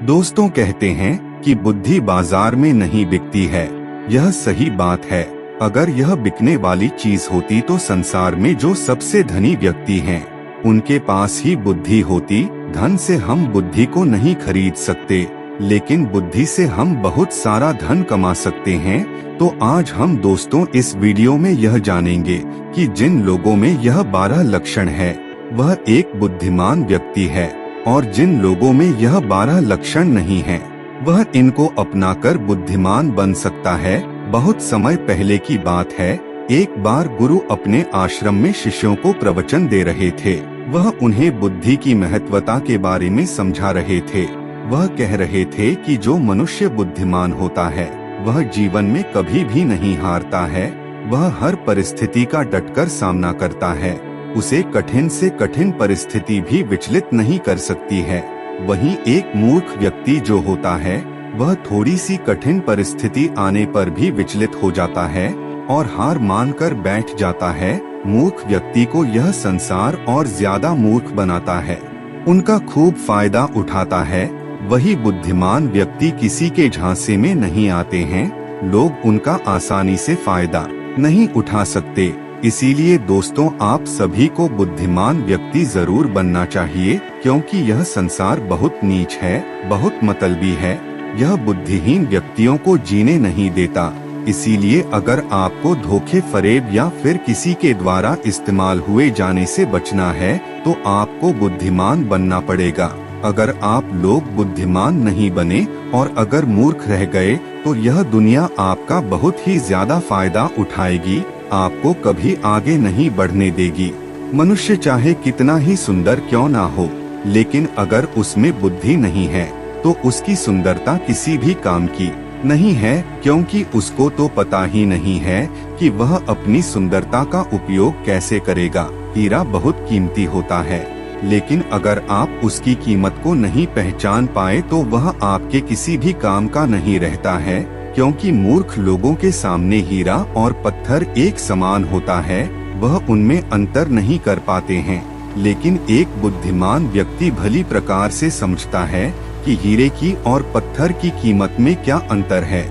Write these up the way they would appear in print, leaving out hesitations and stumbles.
दोस्तों कहते हैं कि बुद्धि बाजार में नहीं बिकती है। यह सही बात है। अगर यह बिकने वाली चीज होती तो संसार में जो सबसे धनी व्यक्ति हैं, उनके पास ही बुद्धि होती। धन से हम बुद्धि को नहीं खरीद सकते, लेकिन बुद्धि से हम बहुत सारा धन कमा सकते हैं। तो आज हम दोस्तों इस वीडियो में यह जानेंगे कि जिन लोगों में यह 12 लक्षण है वह एक बुद्धिमान व्यक्ति है, और जिन लोगों में यह 12 लक्षण नहीं है वह इनको अपनाकर बुद्धिमान बन सकता है। बहुत समय पहले की बात है, एक बार गुरु अपने आश्रम में शिष्यों को प्रवचन दे रहे थे। वह उन्हें बुद्धि की महत्वता के बारे में समझा रहे थे। वह कह रहे थे कि जो मनुष्य बुद्धिमान होता है वह जीवन में कभी भी नहीं हारता है। वह हर परिस्थिति का डटकर सामना करता है। उसे कठिन से कठिन परिस्थिति भी विचलित नहीं कर सकती है। वहीं एक मूर्ख व्यक्ति जो होता है वह थोड़ी सी कठिन परिस्थिति आने पर भी विचलित हो जाता है और हार मानकर बैठ जाता है। मूर्ख व्यक्ति को यह संसार और ज्यादा मूर्ख बनाता है, उनका खूब फायदा उठाता है। वही बुद्धिमान व्यक्ति किसी के झांसे में नहीं आते हैं। लोग उनका आसानी से फायदा नहीं उठा सकते। इसीलिए दोस्तों, आप सभी को बुद्धिमान व्यक्ति जरूर बनना चाहिए, क्योंकि यह संसार बहुत नीच है, बहुत मतलबी है। यह बुद्धिहीन व्यक्तियों को जीने नहीं देता। इसीलिए अगर आपको धोखे फरेब या फिर किसी के द्वारा इस्तेमाल हुए जाने से बचना है तो आपको बुद्धिमान बनना पड़ेगा। अगर आप लोग बुद्धिमान नहीं बने और अगर मूर्ख रह गए तो यह दुनिया आपका बहुत ही ज्यादा फायदा उठाएगी, आपको कभी आगे नहीं बढ़ने देगी। मनुष्य चाहे कितना ही सुंदर क्यों ना हो, लेकिन अगर उसमें बुद्धि नहीं है तो उसकी सुंदरता किसी भी काम की नहीं है, क्योंकि उसको तो पता ही नहीं है कि वह अपनी सुंदरता का उपयोग कैसे करेगा। हीरा बहुत कीमती होता है, लेकिन अगर आप उसकी कीमत को नहीं पहचान पाए तो वह आपके किसी भी काम का नहीं रहता है। क्योंकि मूर्ख लोगों के सामने हीरा और पत्थर एक समान होता है, वह उनमें अंतर नहीं कर पाते हैं। लेकिन एक बुद्धिमान व्यक्ति भली प्रकार से समझता है कि हीरे की और पत्थर की कीमत में क्या अंतर है।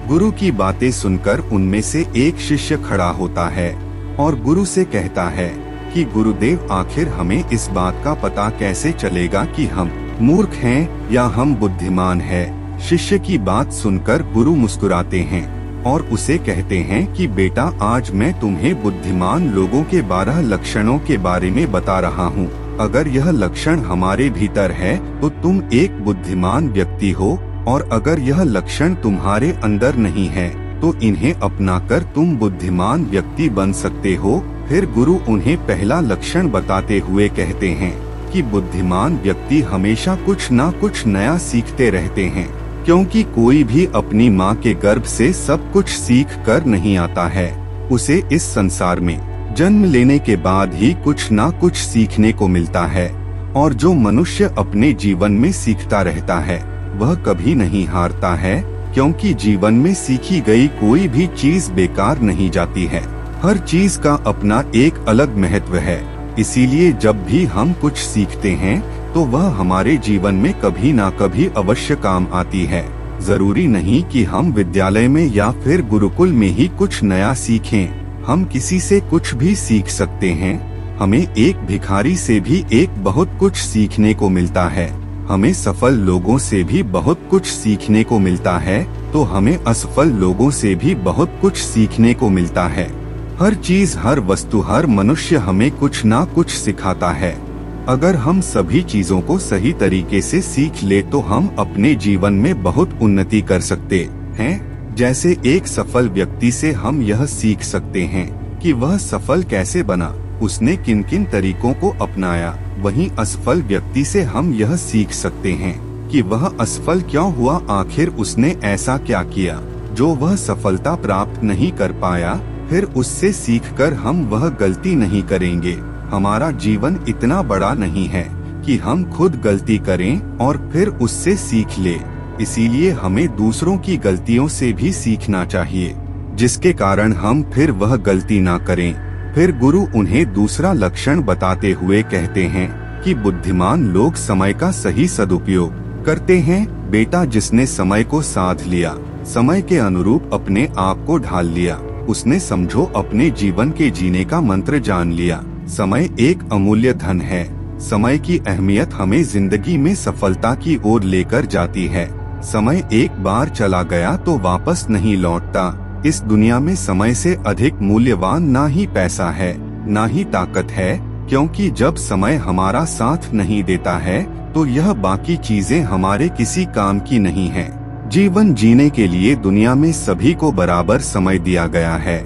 गुरु की बातें सुनकर उनमें से एक शिष्य खड़ा होता है और गुरु से कहता है कि गुरुदेव, आखिर हमें इस बात का पता कैसे चलेगा कि हम मूर्ख हैं या हम बुद्धिमान हैं। शिष्य की बात सुनकर गुरु मुस्कुराते हैं और उसे कहते हैं कि बेटा, आज मैं तुम्हें बुद्धिमान लोगों के 12 लक्षणों के बारे में बता रहा हूँ। अगर यह लक्षण हमारे भीतर है तो तुम एक बुद्धिमान व्यक्ति हो, और अगर यह लक्षण तुम्हारे अंदर नहीं है तो इन्हें अपनाकर तुम बुद्धिमान व्यक्ति बन सकते हो। फिर गुरु उन्हें पहला लक्षण बताते हुए कहते हैं कि बुद्धिमान व्यक्ति हमेशा कुछ न कुछ नया सीखते रहते हैं, क्योंकि कोई भी अपनी माँ के गर्भ से सब कुछ सीख कर नहीं आता है। उसे इस संसार में जन्म लेने के बाद ही कुछ ना कुछ सीखने को मिलता है, और जो मनुष्य अपने जीवन में सीखता रहता है वह कभी नहीं हारता है, क्योंकि जीवन में सीखी गई कोई भी चीज बेकार नहीं जाती है। हर चीज का अपना एक अलग महत्व है। इसीलिए जब भी हम कुछ सीखते हैं तो वह हमारे जीवन में कभी ना कभी अवश्य काम आती है। जरूरी नहीं कि हम विद्यालय में या फिर गुरुकुल में ही कुछ नया सीखें। हम किसी से कुछ भी सीख सकते हैं। हमें एक भिखारी से भी एक बहुत कुछ सीखने को मिलता है। हमें सफल लोगों से भी बहुत कुछ सीखने को मिलता है, तो हमें असफल लोगों से भी बहुत कुछ सीखने को मिलता है। हर चीज, हर वस्तु, हर मनुष्य हमें कुछ ना कुछ सिखाता है। अगर हम सभी चीजों को सही तरीके से सीख ले तो हम अपने जीवन में बहुत उन्नति कर सकते हैं। जैसे एक सफल व्यक्ति से हम यह सीख सकते हैं कि वह सफल कैसे बना, उसने किन किन तरीकों को अपनाया। वहीं असफल व्यक्ति से हम यह सीख सकते हैं कि वह असफल क्यों हुआ, आखिर उसने ऐसा क्या किया जो वह सफलता प्राप्त नहीं कर पाया। फिर उससे सीखकर हम वह गलती नहीं करेंगे। हमारा जीवन इतना बड़ा नहीं है कि हम खुद गलती करें और फिर उससे सीख ले। इसीलिए हमें दूसरों की गलतियों से भी सीखना चाहिए, जिसके कारण हम फिर वह गलती ना करें। फिर गुरु उन्हें दूसरा लक्षण बताते हुए कहते हैं कि बुद्धिमान लोग समय का सही सदुपयोग करते हैं। बेटा जिसने समय को साध लिया, समय के अनुरूप अपने आप को ढाल लिया, उसने समझो अपने जीवन के जीने का मंत्र जान लिया। समय एक अमूल्य धन है। समय की अहमियत हमें जिंदगी में सफलता की ओर लेकर जाती है। समय एक बार चला गया तो वापस नहीं लौटता। इस दुनिया में समय से अधिक मूल्यवान ना ही पैसा है, ना ही ताकत है, क्योंकि जब समय हमारा साथ नहीं देता है तो यह बाकी चीजें हमारे किसी काम की नहीं है। जीवन जीने के लिए दुनिया में सभी को बराबर समय दिया गया है,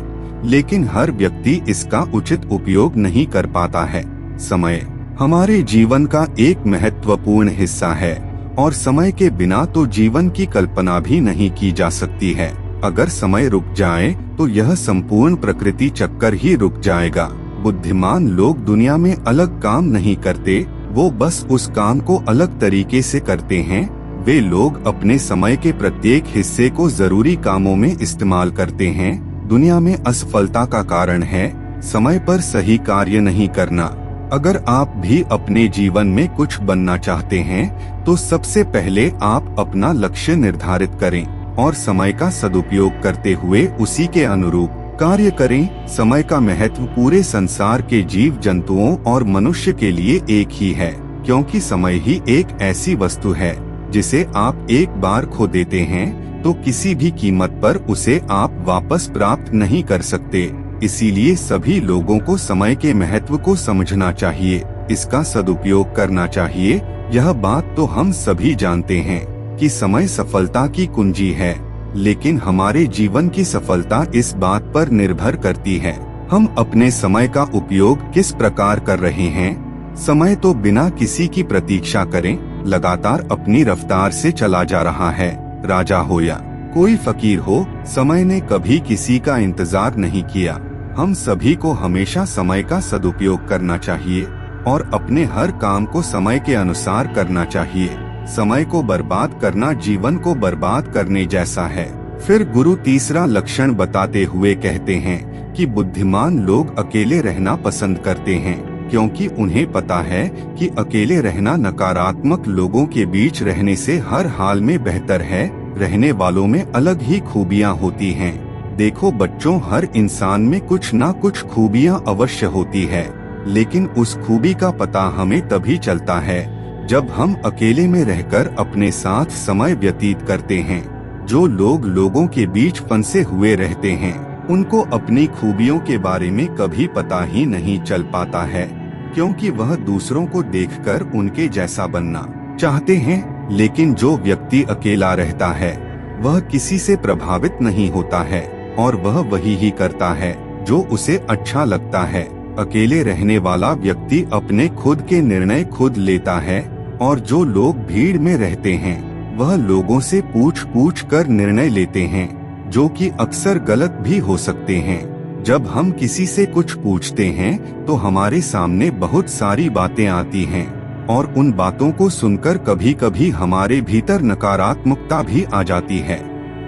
लेकिन हर व्यक्ति इसका उचित उपयोग नहीं कर पाता है। समय हमारे जीवन का एक महत्वपूर्ण हिस्सा है और समय के बिना तो जीवन की कल्पना भी नहीं की जा सकती है। अगर समय रुक जाए तो यह संपूर्ण प्रकृति चक्कर ही रुक जाएगा। बुद्धिमान लोग दुनिया में अलग काम नहीं करते, वो बस उस काम को अलग तरीके से करते हैं। वे लोग अपने समय के प्रत्येक हिस्से को जरूरी कामों में इस्तेमाल करते हैं। दुनिया में असफलता का कारण है समय पर सही कार्य नहीं करना। अगर आप भी अपने जीवन में कुछ बनना चाहते हैं तो सबसे पहले आप अपना लक्ष्य निर्धारित करें और समय का सदुपयोग करते हुए उसी के अनुरूप कार्य करें। समय का महत्व पूरे संसार के जीव जंतुओं और मनुष्य के लिए एक ही है, क्योंकि समय ही एक ऐसी वस्तु है जिसे आप एक बार खो देते हैं तो किसी भी कीमत पर उसे आप वापस प्राप्त नहीं कर सकते। इसीलिए सभी लोगों को समय के महत्व को समझना चाहिए, इसका सदुपयोग करना चाहिए। यह बात तो हम सभी जानते हैं कि समय सफलता की कुंजी है, लेकिन हमारे जीवन की सफलता इस बात पर निर्भर करती है हम अपने समय का उपयोग किस प्रकार कर रहे हैं। समय तो बिना किसी की प्रतीक्षा करें लगातार अपनी रफ्तार से चला जा रहा है। राजा हो या कोई फकीर हो, समय ने कभी किसी का इंतजार नहीं किया। हम सभी को हमेशा समय का सदुपयोग करना चाहिए और अपने हर काम को समय के अनुसार करना चाहिए। समय को बर्बाद करना जीवन को बर्बाद करने जैसा है। फिर गुरु तीसरा लक्षण बताते हुए कहते हैं कि बुद्धिमान लोग अकेले रहना पसंद करते हैं, क्योंकि उन्हें पता है कि अकेले रहना नकारात्मक लोगों के बीच रहने से हर हाल में बेहतर है। रहने वालों में अलग ही खूबियां होती हैं। देखो बच्चों, हर इंसान में कुछ ना कुछ खूबियां अवश्य होती है, लेकिन उस खूबी का पता हमें तभी चलता है जब हम अकेले में रहकर अपने साथ समय व्यतीत करते हैं। जो लोग लोगों के बीच फंसे हुए रहते हैं उनको अपनी खूबियों के बारे में कभी पता ही नहीं चल पाता है, क्योंकि वह दूसरों को देखकर उनके जैसा बनना चाहते हैं। लेकिन जो व्यक्ति अकेला रहता है वह किसी से प्रभावित नहीं होता है और वह वही ही करता है जो उसे अच्छा लगता है। अकेले रहने वाला व्यक्ति अपने खुद के निर्णय खुद लेता है और जो लोग भीड़ में रहते हैं वह लोगों से पूछ कर निर्णय लेते हैं, जो कि अक्सर गलत भी हो सकते हैं। जब हम किसी से कुछ पूछते हैं तो हमारे सामने बहुत सारी बातें आती हैं और उन बातों को सुनकर कभी कभी हमारे भीतर नकारात्मकता भी आ जाती है,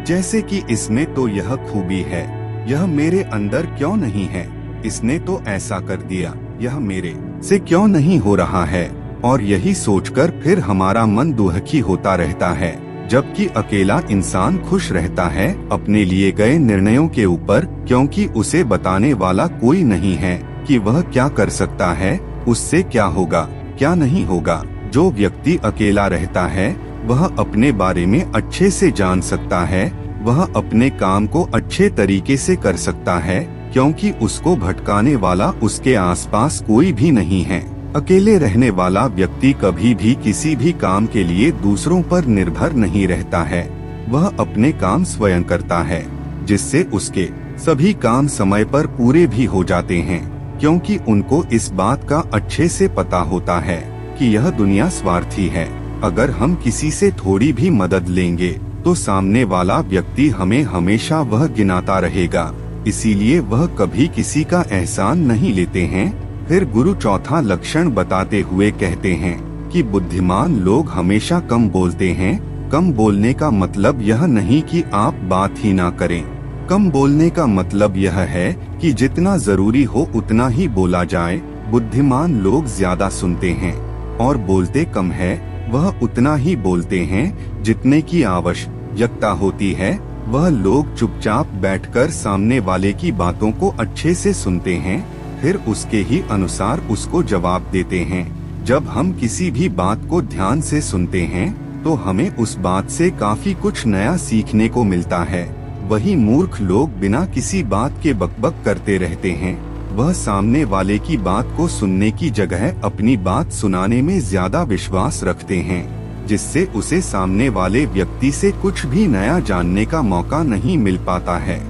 जैसे कि इसमें तो यह खूबी है, यह मेरे अंदर क्यों नहीं है, इसने तो ऐसा कर दिया, यह मेरे से क्यों नहीं हो रहा है। और यही सोचकर फिर हमारा मन दुखी होता रहता है, जबकि अकेला इंसान खुश रहता है अपने लिए गए निर्णयों के ऊपर, क्योंकि उसे बताने वाला कोई नहीं है कि वह क्या कर सकता है, उससे क्या होगा क्या नहीं होगा। जो व्यक्ति अकेला रहता है वह अपने बारे में अच्छे से जान सकता है, वह अपने काम को अच्छे तरीके से कर सकता है, क्योंकि उसको भटकाने वाला उसके आसपास कोई भी नहीं है। अकेले रहने वाला व्यक्ति कभी भी किसी भी काम के लिए दूसरों पर निर्भर नहीं रहता है, वह अपने काम स्वयं करता है, जिससे उसके सभी काम समय पर पूरे भी हो जाते हैं, क्योंकि उनको इस बात का अच्छे से पता होता है कि यह दुनिया स्वार्थी है। अगर हम किसी से थोड़ी भी मदद लेंगे तो सामने वाला व्यक्ति हमें हमेशा वह गिनाता रहेगा, इसीलिए वह कभी किसी का एहसान नहीं लेते हैं। फिर गुरु चौथा लक्षण बताते हुए कहते हैं कि बुद्धिमान लोग हमेशा कम बोलते हैं। कम बोलने का मतलब यह नहीं कि आप बात ही ना करें, कम बोलने का मतलब यह है कि जितना जरूरी हो उतना ही बोला जाए। बुद्धिमान लोग ज्यादा सुनते हैं और बोलते कम है। वह उतना ही बोलते हैं जितने की आवश्यकता होती है। वह लोग चुपचाप बैठकर सामने वाले की बातों को अच्छे से सुनते हैं, फिर उसके ही अनुसार उसको जवाब देते हैं। जब हम किसी भी बात को ध्यान से सुनते हैं तो हमें उस बात से काफी कुछ नया सीखने को मिलता है। वही मूर्ख लोग बिना किसी बात के बकबक करते रहते हैं। वह सामने वाले की बात को सुनने की जगह अपनी बात सुनाने में ज्यादा विश्वास रखते हैं, जिससे उसे सामने वाले व्यक्ति से कुछ भी नया जानने का मौका नहीं मिल पाता है।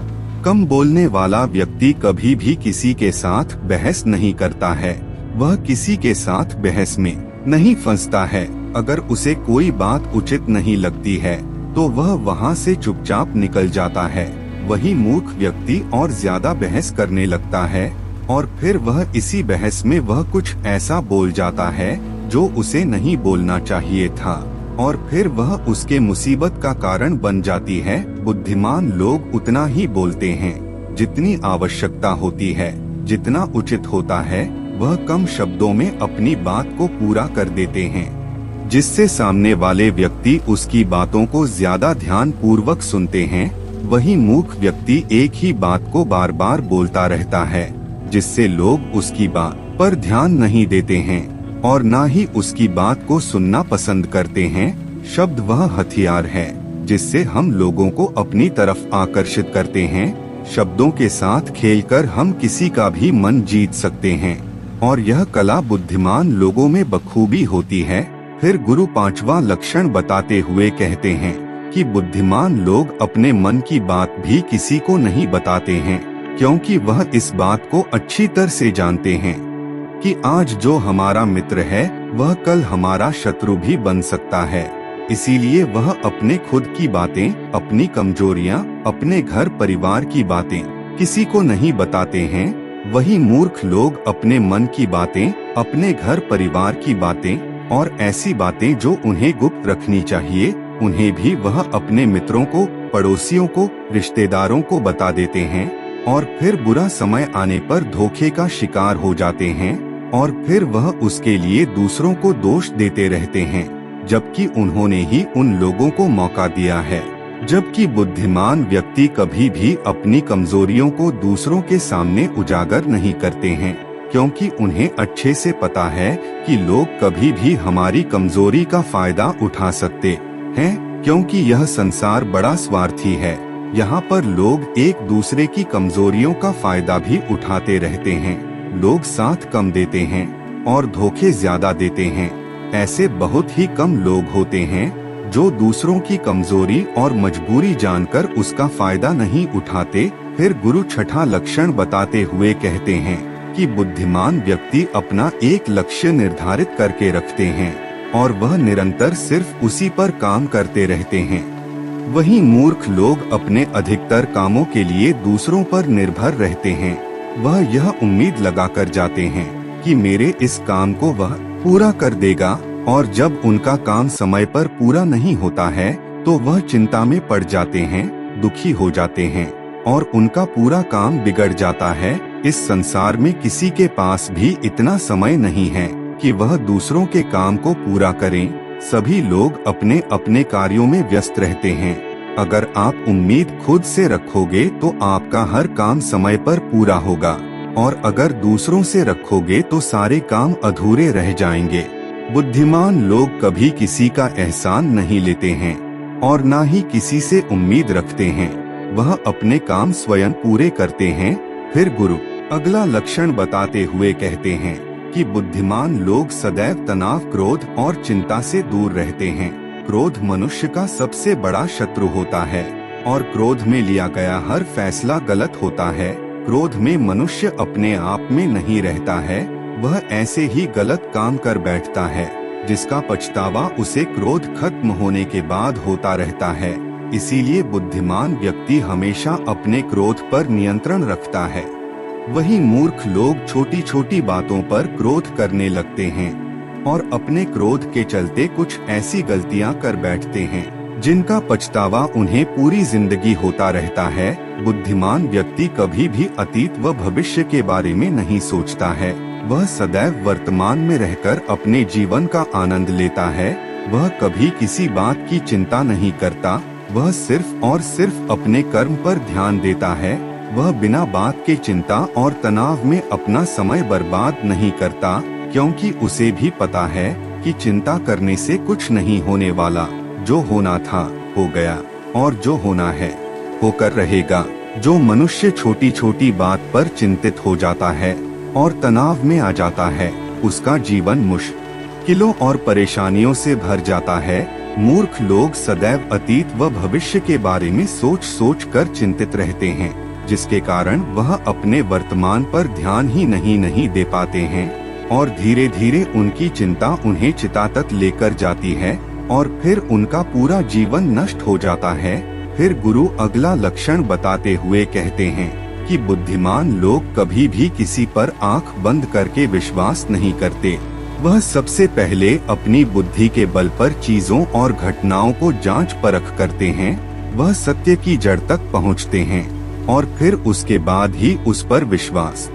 कम बोलने वाला व्यक्ति कभी भी किसी के साथ बहस नहीं करता है। वह किसी के साथ बहस में नहीं फंसता है। अगर उसे कोई बात उचित नहीं लगती है तो वह वहां से चुपचाप निकल जाता है। वही मूर्ख व्यक्ति और ज्यादा बहस करने लगता है और फिर वह इसी बहस में वह कुछ ऐसा बोल जाता है जो उसे नहीं बोलना चाहिए था, और फिर वह उसके मुसीबत का कारण बन जाती है। बुद्धिमान लोग उतना ही बोलते हैं जितनी आवश्यकता होती है। जितना उचित होता है वह कम शब्दों में अपनी बात को पूरा कर देते हैं, जिससे सामने वाले व्यक्ति उसकी बातों को ज्यादा ध्यान पूर्वक सुनते हैं। वही मूर्ख व्यक्ति एक ही बात को बार बार बोलता रहता है, जिससे लोग उसकी बात पर ध्यान नहीं देते हैं और ना ही उसकी बात को सुनना पसंद करते हैं। शब्द वह हथियार है जिससे हम लोगों को अपनी तरफ आकर्षित करते हैं। शब्दों के साथ खेलकर हम किसी का भी मन जीत सकते हैं और यह कला बुद्धिमान लोगों में बखूबी होती है। फिर गुरु पांचवा लक्षण बताते हुए कहते हैं कि बुद्धिमान लोग अपने मन की बात भी किसी को नहीं बताते हैं, क्योंकि वह इस बात को अच्छी तरह से जानते हैं कि आज जो हमारा मित्र है वह कल हमारा शत्रु भी बन सकता है। इसीलिए वह अपने खुद की बातें, अपनी कमजोरियां, अपने घर परिवार की बातें किसी को नहीं बताते हैं। वही मूर्ख लोग अपने मन की बातें, अपने घर परिवार की बातें और ऐसी बातें जो उन्हें गुप्त रखनी चाहिए, उन्हें भी वह अपने मित्रों को, पड़ोसियों को, रिश्तेदारों को बता देते हैं और फिर बुरा समय आने पर धोखे का शिकार हो जाते हैं और फिर वह उसके लिए दूसरों को दोष देते रहते हैं, जबकि उन्होंने ही उन लोगों को मौका दिया है। जबकि बुद्धिमान व्यक्ति कभी भी अपनी कमजोरियों को दूसरों के सामने उजागर नहीं करते हैं, क्योंकि उन्हें अच्छे से पता है कि लोग कभी भी हमारी कमजोरी का फायदा उठा सकते हैं, क्योंकि यह संसार बड़ा स्वार्थी है। यहाँ पर लोग एक दूसरे की कमजोरियों का फायदा भी उठाते रहते हैं। लोग साथ कम देते हैं और धोखे ज्यादा देते हैं। ऐसे बहुत ही कम लोग होते हैं जो दूसरों की कमजोरी और मजबूरी जानकर उसका फायदा नहीं उठाते। फिर गुरु छठा लक्षण बताते हुए कहते हैं कि बुद्धिमान व्यक्ति अपना एक लक्ष्य निर्धारित करके रखते हैं और वह निरंतर सिर्फ उसी पर काम करते रहते हैं। वहीं मूर्ख लोग अपने अधिकतर कामों के लिए दूसरों पर निर्भर रहते हैं। वह यह उम्मीद लगाकर जाते हैं कि मेरे इस काम को वह पूरा कर देगा, और जब उनका काम समय पर पूरा नहीं होता है तो वह चिंता में पड़ जाते हैं, दुखी हो जाते हैं और उनका पूरा काम बिगड़ जाता है। इस संसार में किसी के पास भी इतना समय नहीं है कि वह दूसरों के काम को पूरा करें। सभी लोग अपने अपने कार्यों में व्यस्त रहते हैं। अगर आप उम्मीद खुद से रखोगे तो आपका हर काम समय पर पूरा होगा, और अगर दूसरों से रखोगे तो सारे काम अधूरे रह जाएंगे। बुद्धिमान लोग कभी किसी का एहसान नहीं लेते हैं और ना ही किसी से उम्मीद रखते हैं। वह अपने काम स्वयं पूरे करते हैं। फिर गुरु अगला लक्षण बताते हुए कहते हैं कि बुद्धिमान लोग सदैव तनाव, क्रोध और चिंता से दूर रहते हैं। क्रोध मनुष्य का सबसे बड़ा शत्रु होता है और क्रोध में लिया गया हर फैसला गलत होता है। क्रोध में मनुष्य अपने आप में नहीं रहता है, वह ऐसे ही गलत काम कर बैठता है जिसका पछतावा उसे क्रोध खत्म होने के बाद होता रहता है। इसीलिए बुद्धिमान व्यक्ति हमेशा अपने क्रोध पर नियंत्रण रखता है। वही मूर्ख लोग छोटी छोटी बातों पर क्रोध करने लगते हैं और अपने क्रोध के चलते कुछ ऐसी गलतियां कर बैठते हैं जिनका पछतावा उन्हें पूरी जिंदगी होता रहता है। बुद्धिमान व्यक्ति कभी भी अतीत व भविष्य के बारे में नहीं सोचता है। वह सदैव वर्तमान में रहकर अपने जीवन का आनंद लेता है। वह कभी किसी बात की चिंता नहीं करता, वह सिर्फ और सिर्फ अपने कर्म पर ध्यान देता है। वह बिना बात के चिंता और तनाव में अपना समय बर्बाद नहीं करता, क्योंकि उसे भी पता है कि चिंता करने से कुछ नहीं होने वाला। जो होना था हो गया, और जो होना है होकर रहेगा। जो मनुष्य छोटी छोटी बात पर चिंतित हो जाता है और तनाव में आ जाता है, उसका जीवन मुश्किलों और परेशानियों से भर जाता है। मूर्ख लोग सदैव अतीत व भविष्य के बारे में सोच सोच कर चिंतित रहते हैं, जिसके कारण वह अपने वर्तमान पर ध्यान ही नहीं दे पाते हैं, और धीरे धीरे उनकी चिंता उन्हें चिता तक लेकर जाती है और फिर उनका पूरा जीवन नष्ट हो जाता है। फिर गुरु अगला लक्षण बताते हुए कहते हैं कि बुद्धिमान लोग कभी भी किसी पर आंख बंद करके विश्वास नहीं करते। वह सबसे पहले अपनी बुद्धि के बल पर चीजों और घटनाओं को जांच परख करते हैं। वह सत्य की जड़ तक पहुंचते हैं और फिर उसके बाद ही उस पर विश्वास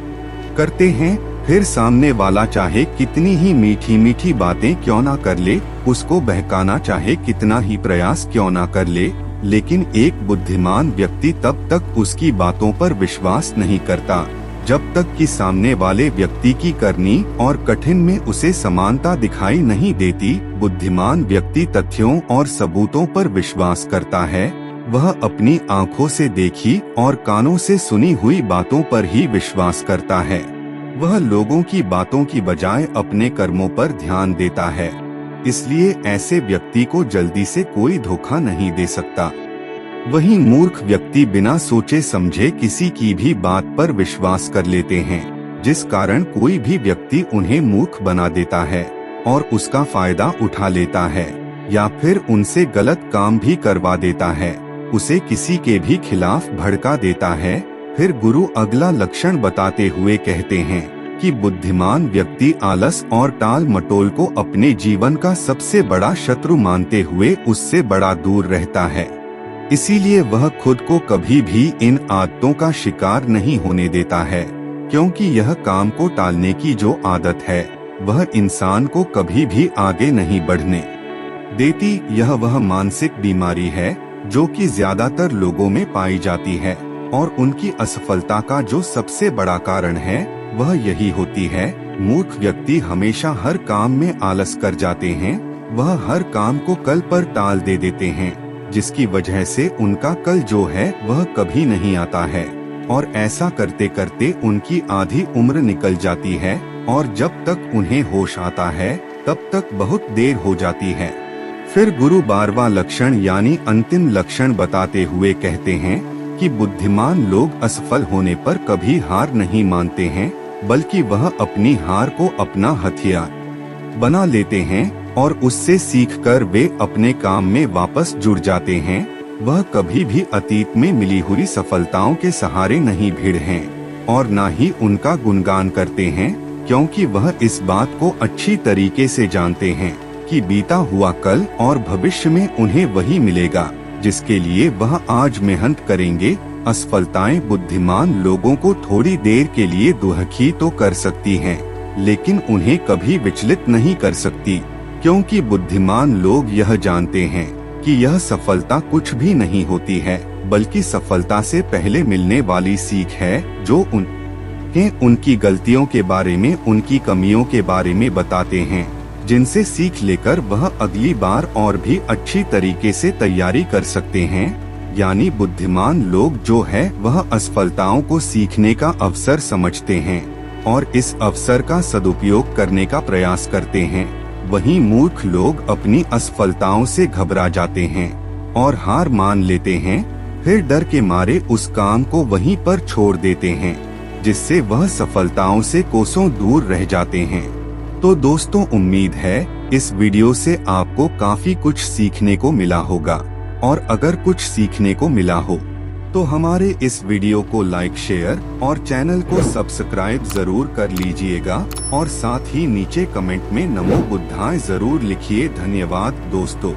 करते हैं। फिर सामने वाला चाहे कितनी ही मीठी मीठी बातें क्यों ना कर ले, उसको बहकाना चाहे कितना ही प्रयास क्यों ना कर ले, लेकिन एक बुद्धिमान व्यक्ति तब तक उसकी बातों पर विश्वास नहीं करता जब तक कि सामने वाले व्यक्ति की करनी और कठिन में उसे समानता दिखाई नहीं देती। बुद्धिमान व्यक्ति तथ्यों और सबूतों पर विश्वास करता है। वह अपनी आंखों से देखी और कानों से सुनी हुई बातों पर ही विश्वास करता है। वह लोगों की बातों की बजाय अपने कर्मों पर ध्यान देता है। इसलिए ऐसे व्यक्ति को जल्दी से कोई धोखा नहीं दे सकता। वहीं मूर्ख व्यक्ति बिना सोचे समझे किसी की भी बात पर विश्वास कर लेते हैं, जिस कारण कोई भी व्यक्ति उन्हें मूर्ख बना देता है और उसका फायदा उठा लेता है, या फिर उनसे गलत काम भी करवा देता है, उसे किसी के भी खिलाफ भड़का देता है। फिर गुरु अगला लक्षण बताते हुए कहते हैं कि बुद्धिमान व्यक्ति आलस और टाल मटोल को अपने जीवन का सबसे बड़ा शत्रु मानते हुए उससे बड़ा दूर रहता है। इसीलिए वह खुद को कभी भी इन आदतों का शिकार नहीं होने देता है, क्योंकि यह काम को टालने की जो आदत है वह इंसान को कभी भी आगे नहीं बढ़ने देती। यह वह मानसिक बीमारी है जो कि ज्यादातर लोगों में पाई जाती है, और उनकी असफलता का जो सबसे बड़ा कारण है वह यही होती है। मूर्ख व्यक्ति हमेशा हर काम में आलस कर जाते हैं। वह हर काम को कल पर टाल दे देते हैं, जिसकी वजह से उनका कल जो है वह कभी नहीं आता है, और ऐसा करते करते उनकी आधी उम्र निकल जाती है, और जब तक उन्हें होश आता है तब तक बहुत देर हो जाती है। फिर गुरु 12वां लक्षण यानी अंतिम लक्षण बताते हुए कहते हैं कि बुद्धिमान लोग असफल होने पर कभी हार नहीं मानते हैं, बल्कि वह अपनी हार को अपना हथियार बना लेते हैं और उससे सीखकर वे अपने काम में वापस जुड़ जाते हैं। वह कभी भी अतीत में मिली हुई सफलताओं के सहारे नहीं भिड़ हैं और न ही उनका गुणगान करते हैं, क्योंकि वह इस बात को अच्छी तरीके से जानते हैं कि बीता हुआ कल और भविष्य में उन्हें वही मिलेगा जिसके लिए वह आज मेहनत करेंगे। असफलताएं बुद्धिमान लोगों को थोड़ी देर के लिए दुखी तो कर सकती हैं, लेकिन उन्हें कभी विचलित नहीं कर सकती, क्योंकि बुद्धिमान लोग यह जानते हैं कि यह सफलता कुछ भी नहीं होती है, बल्कि सफलता से पहले मिलने वाली सीख है, जो उन्हें उनकी गलतियों के बारे में, उनकी कमियों के बारे में बताते हैं, जिनसे सीख लेकर वह अगली बार और भी अच्छी तरीके से तैयारी कर सकते हैं। यानी बुद्धिमान लोग जो है वह असफलताओं को सीखने का अवसर समझते हैं और इस अवसर का सदुपयोग करने का प्रयास करते हैं। वहीं मूर्ख लोग अपनी असफलताओं से घबरा जाते हैं और हार मान लेते हैं, फिर डर के मारे उस काम को वहीं पर छोड़ देते हैं, जिससे वह सफलताओं से कोसों दूर रह जाते हैं। तो दोस्तों, उम्मीद है इस वीडियो से आपको काफी कुछ सीखने को मिला होगा, और अगर कुछ सीखने को मिला हो तो हमारे इस वीडियो को लाइक, शेयर और चैनल को सब्सक्राइब जरूर कर लीजिएगा, और साथ ही नीचे कमेंट में नमो बुद्धाय जरूर लिखिए। धन्यवाद दोस्तों।